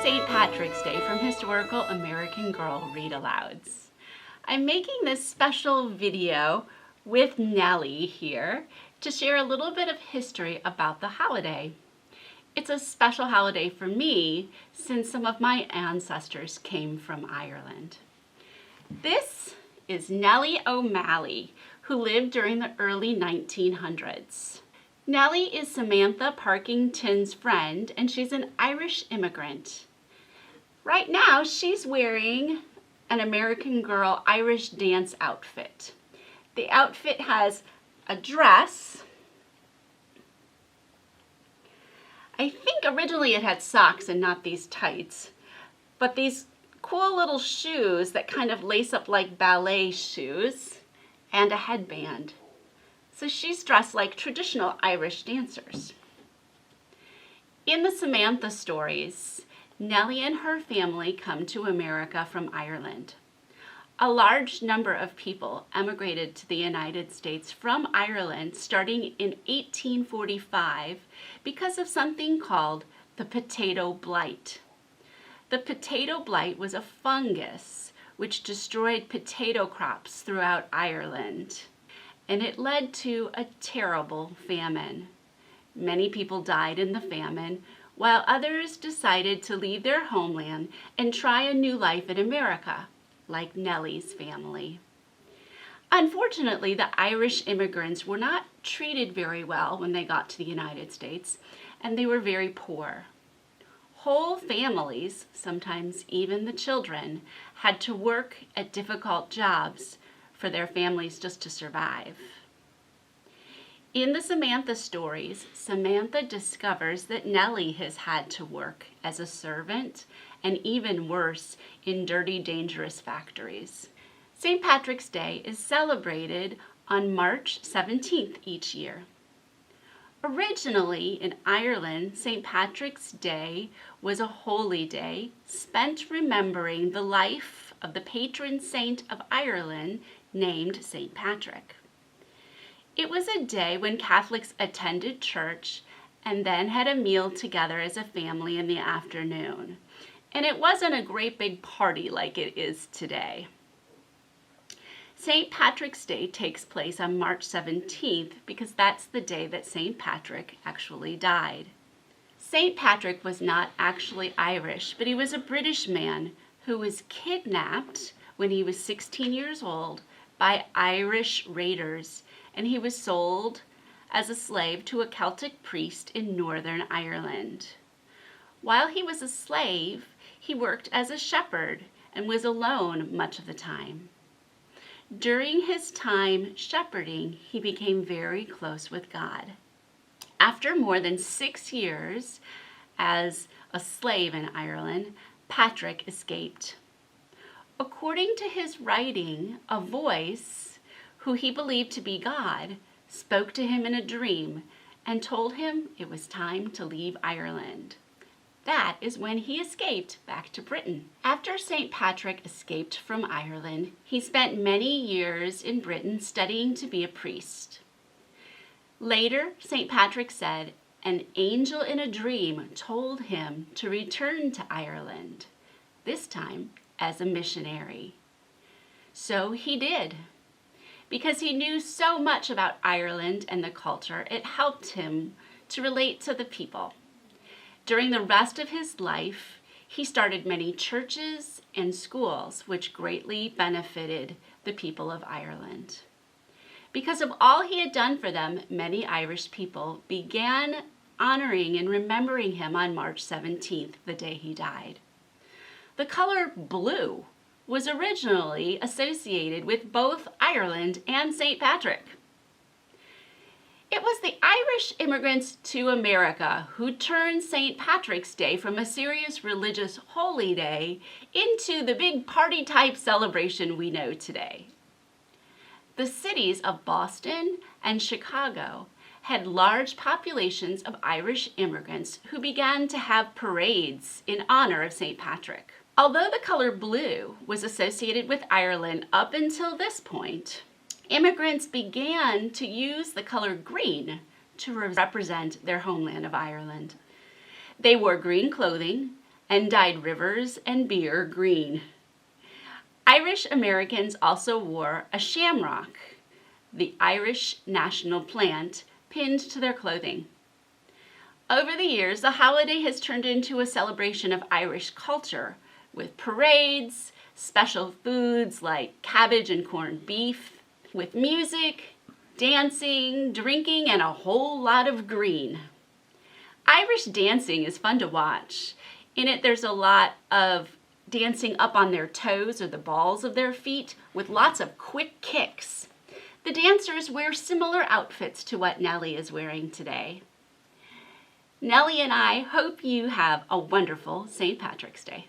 St. Patrick's Day from Historical American Girl Read-Alouds. I'm making this special video with Nellie here to share a little bit of history about the holiday. It's a special holiday for me since some of my ancestors came from Ireland. This is Nellie O'Malley, who lived during the early 1900s. Nellie is Samantha Parkington's friend, and she's an Irish immigrant. Right now, she's wearing an American Girl Irish dance outfit. The outfit has a dress. I think originally it had socks and not these tights, but these cool little shoes that kind of lace up like ballet shoes and a headband. So she's dressed like traditional Irish dancers. In the Samantha stories, Nellie and her family come to America from Ireland. A large number of people emigrated to the United States from Ireland starting in 1845 because of something called the potato blight. The potato blight was a fungus which destroyed potato crops throughout Ireland, and it led to a terrible famine. Many people died in the famine, while others decided to leave their homeland and try a new life in America, like Nellie's family. Unfortunately, the Irish immigrants were not treated very well when they got to the United States, and they were very poor. Whole families, sometimes even the children, had to work at difficult jobs for their families just to survive. In the Samantha stories, Samantha discovers that Nellie has had to work as a servant and even worse, in dirty, dangerous factories. St. Patrick's Day is celebrated on March 17th each year. Originally in Ireland, St. Patrick's Day was a holy day spent remembering the life of the patron saint of Ireland named St. Patrick. It was a day when Catholics attended church and then had a meal together as a family in the afternoon. And it wasn't a great big party like it is today. St. Patrick's Day takes place on March 17th because that's the day that St. Patrick actually died. St. Patrick was not actually Irish, but he was a British man who was kidnapped when he was 16 years old by Irish raiders, and he was sold as a slave to a Celtic priest in Northern Ireland. While he was a slave, he worked as a shepherd and was alone much of the time. During his time shepherding, he became very close with God. After more than 6 years as a slave in Ireland, Patrick escaped. According to his writing, a voice, who he believed to be God, spoke to him in a dream and told him it was time to leave Ireland. That is when he escaped back to Britain. After St. Patrick escaped from Ireland, he spent many years in Britain studying to be a priest. Later, St. Patrick said, an angel in a dream told him to return to Ireland, this time as a missionary. So he did. Because he knew so much about Ireland and the culture, it helped him to relate to the people. During the rest of his life, he started many churches and schools, which greatly benefited the people of Ireland. Because of all he had done for them, many Irish people began honoring and remembering him on March 17th, the day he died. The color blue was originally associated with both Ireland and St. Patrick. It was the Irish immigrants to America who turned St. Patrick's Day from a serious religious holy day into the big party-type celebration we know today. The cities of Boston and Chicago had large populations of Irish immigrants who began to have parades in honor of St. Patrick. Although the color blue was associated with Ireland up until this point, immigrants began to use the color green to represent their homeland of Ireland. They wore green clothing and dyed rivers and beer green. Irish Americans also wore a shamrock, the Irish national plant, pinned to their clothing. Over the years, the holiday has turned into a celebration of Irish culture, with parades, special foods like cabbage and corned beef, with music, dancing, drinking, and a whole lot of green. Irish dancing is fun to watch. In it, there's a lot of dancing up on their toes or the balls of their feet with lots of quick kicks. The dancers wear similar outfits to what Nellie is wearing today. Nellie and I hope you have a wonderful St. Patrick's Day.